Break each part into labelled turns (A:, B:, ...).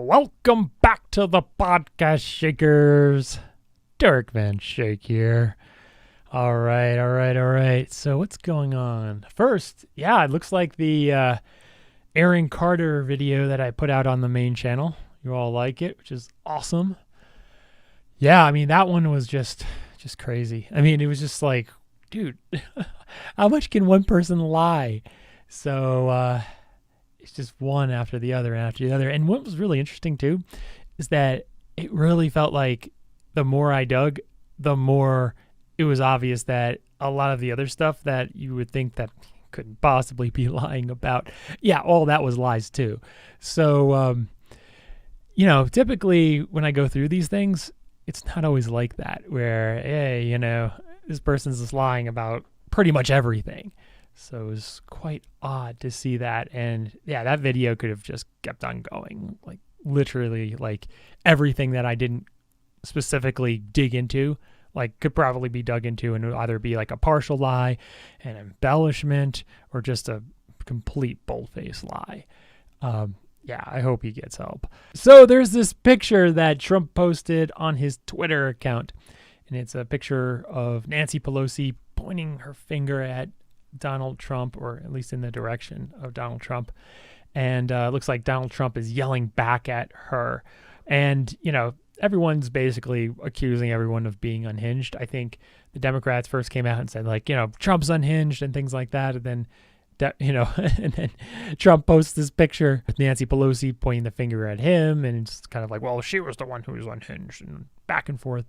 A: Welcome back to the podcast, Shakers. Derek Van Schaik here. All right. So what's going on? First, it looks like the Aaron Carter video that I put out on the main channel. You all like it, which is awesome. Yeah, I mean, that one was just crazy. I mean, it was just like, dude, how much can one person lie? So it's just one after the other. And what was really interesting too is that it really felt like the more I dug, the more it was obvious that a lot of the other stuff that you would think that couldn't possibly be lying about, all that was lies too. So, typically when I go through these things, it's not always like that where, hey, this person's just lying about pretty much everything. So it was quite odd to see that. And that video could have just kept on going. Like literally like everything that I didn't specifically dig into, like could probably be dug into and it would either be like a partial lie, an embellishment, or just a complete bold-faced lie. I hope he gets help. So there's this picture that Trump posted on his Twitter account. And it's a picture of Nancy Pelosi pointing her finger at Donald Trump, or at least in the direction of Donald Trump. And it looks like Donald Trump is yelling back at her. And, everyone's basically accusing everyone of being unhinged. I think the Democrats first came out and said, Trump's unhinged and things like that. And then, and then Trump posts this picture with Nancy Pelosi pointing the finger at him. And it's kind of like, well, she was the one who was unhinged, and back and forth.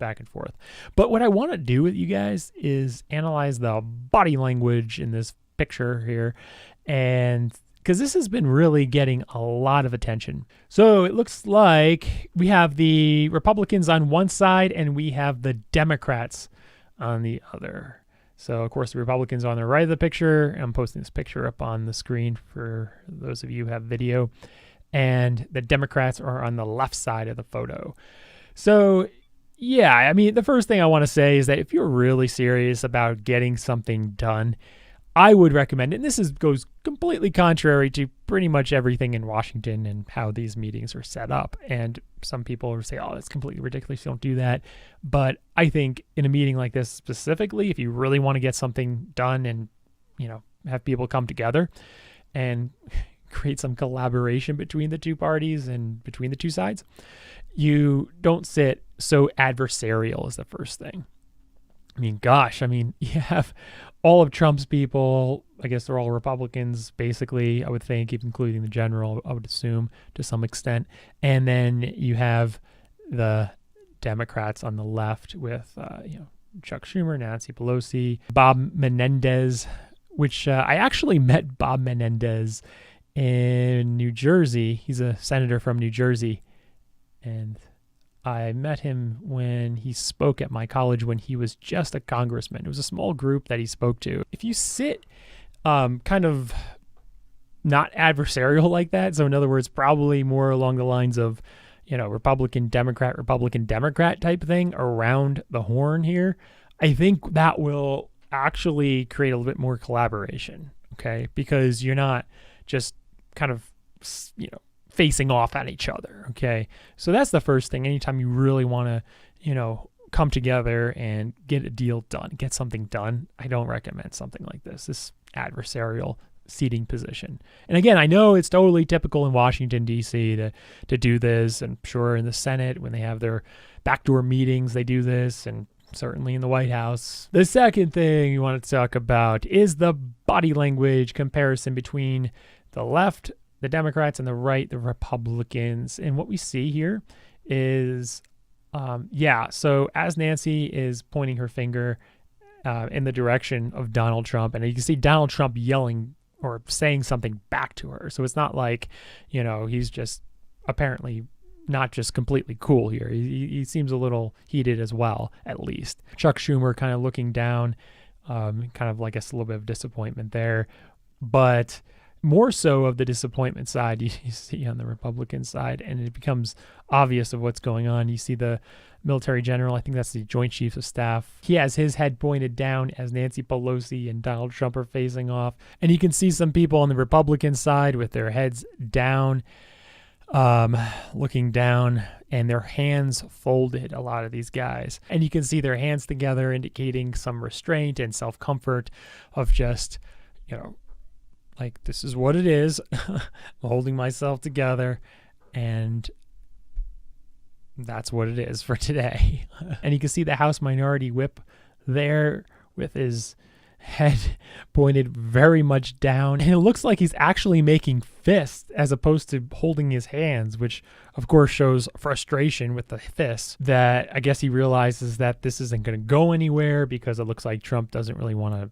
A: But what I want to do with you guys is analyze the body language in this picture here. And because this has been really getting a lot of attention. So it looks like we have the Republicans on one side and we have the Democrats on the other. So, of course, the Republicans are on the right of the picture. I'm posting this picture up on the screen for those of you who have video. And the Democrats are on the left side of the photo. So, the first thing I want to say is that if you're really serious about getting something done, I would recommend, and this goes completely contrary to pretty much everything in Washington and how these meetings are set up. And some people will say, oh, that's completely ridiculous, don't do that. But I think in a meeting like this specifically, if you really want to get something done and, have people come together and create some collaboration between the two parties and between the two sides, you don't sit so adversarial is the first thing. You have all of Trump's people, I guess they're all Republicans, basically, I would think, including the general, I would assume, to some extent. And then you have the Democrats on the left with, Chuck Schumer, Nancy Pelosi, Bob Menendez, which I actually met Bob Menendez in New Jersey. He's a senator from New Jersey. And I met him when he spoke at my college when he was just a congressman. It was a small group that he spoke to. If you sit kind of not adversarial like that, so in other words, probably more along the lines of, Republican, Democrat type thing around the horn here, I think that will actually create a little bit more collaboration, okay? Because you're not just kind of, facing off at each other, okay? So that's the first thing. Anytime you really want to, come together and get a deal done, get something done, I don't recommend something like this adversarial seating position. And again, I know it's totally typical in Washington, D.C. to do this. I'm sure in the Senate, when they have their backdoor meetings, they do this, and certainly in the White House. The second thing you want to talk about is the body language comparison between the left, the Democrats, and the right, the Republicans. And what we see here is, so as Nancy is pointing her finger in the direction of Donald Trump, and you can see Donald Trump yelling or saying something back to her. So it's not like, he's just apparently not just completely cool here. He seems a little heated as well, at least. Chuck Schumer kind of looking down, kind of like a little bit of disappointment there. But more so of the disappointment side you see on the Republican side, and it becomes obvious of what's going on. You see the military general, I think that's the Joint Chiefs of Staff. He has his head pointed down as Nancy Pelosi and Donald Trump are facing off. And you can see some people on the Republican side with their heads down. looking down, and their hands folded, a lot of these guys. And you can see their hands together, indicating some restraint and self-comfort of just, like, this is what it is. I'm holding myself together, and that's what it is for today. And you can see the House Minority Whip there with his head pointed very much down. And it looks like he's actually making fists as opposed to holding his hands, which of course shows frustration with the fists, that I guess he realizes that this isn't going to go anywhere because it looks like Trump doesn't really want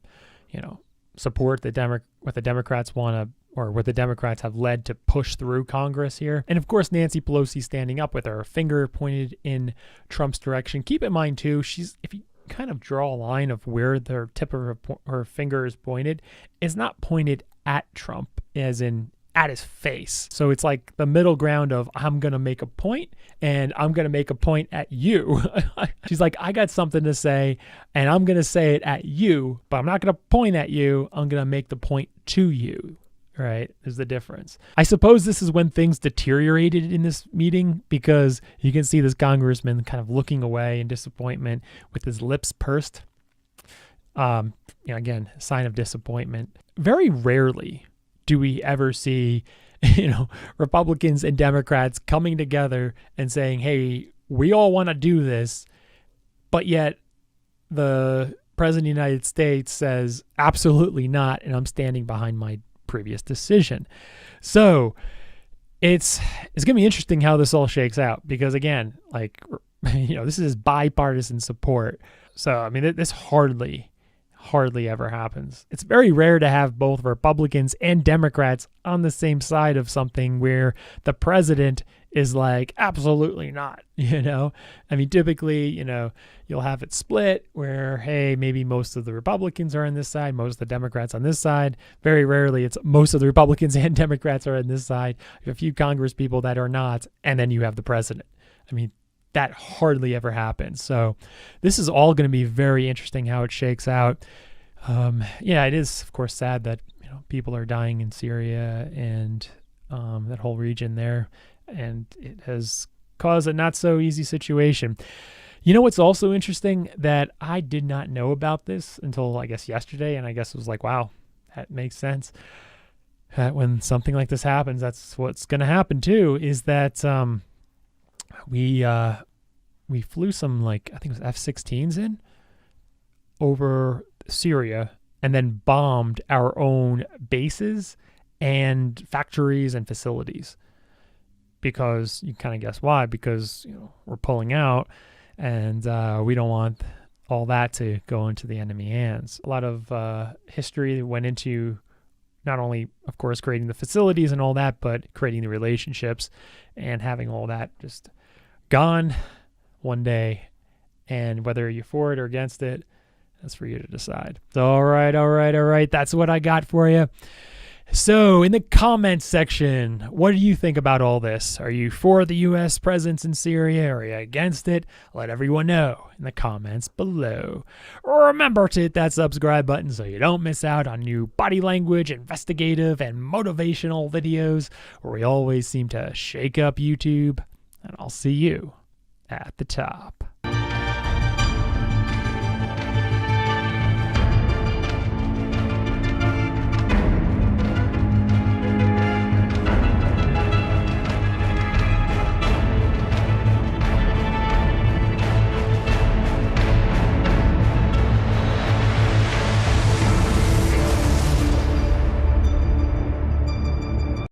A: to, support what the Democrats want to, or what the Democrats have led to push through Congress here. And of course, Nancy Pelosi standing up with her finger pointed in Trump's direction. Keep in mind too, if you kind of draw a line of where the tip of her finger is pointed, it's not pointed at Trump as in at his face. So it's like the middle ground of, I'm going to make a point and I'm going to make a point at you. She's like, I got something to say and I'm going to say it at you, but I'm not going to point at you. I'm going to make the point to you. Right? Is the difference. I suppose this is when things deteriorated in this meeting, because you can see this congressman kind of looking away in disappointment with his lips pursed. Again, sign of disappointment. Very rarely do we ever see, Republicans and Democrats coming together and saying, hey, we all want to do this, but yet the president of the United States says, absolutely not, and I'm standing behind my previous decision. So it's going to be interesting how this all shakes out, because again, this is bipartisan support. So, I mean, this hardly ever happens. It's very rare to have both Republicans and Democrats on the same side of something where the president is like, absolutely not, I mean, typically, you'll have it split where, hey, maybe most of the Republicans are on this side, most of the Democrats on this side. Very rarely it's most of the Republicans and Democrats are on this side. You have a few Congress people that are not, and then you have the president. I mean, that hardly ever happens. So this is all going to be very interesting how it shakes out. It is, of course, sad that people are dying in Syria and that whole region there, and it has caused a not so easy situation. What's also interesting that I did not know about this until I guess yesterday, and I guess it was like, wow, that makes sense. That when something like this happens, that's what's going to happen too, is that we flew some, I think it was F-16s in over Syria and then bombed our own bases and factories and facilities, because you kind of guess why, because we're pulling out and we don't want all that to go into the enemy hands. A lot of history went into not only, of course, creating the facilities and all that, but creating the relationships and having all that just gone one day. And whether you're for it or against it, that's for you to decide. So, all right. That's what I got for you. So in the comments section, what do you think about all this? Are you for the U.S. presence in Syria? Or are you against it? Let everyone know in the comments below. Remember to hit that subscribe button so you don't miss out on new body language, investigative, and motivational videos where we always seem to shake up YouTube. And I'll see you at the top.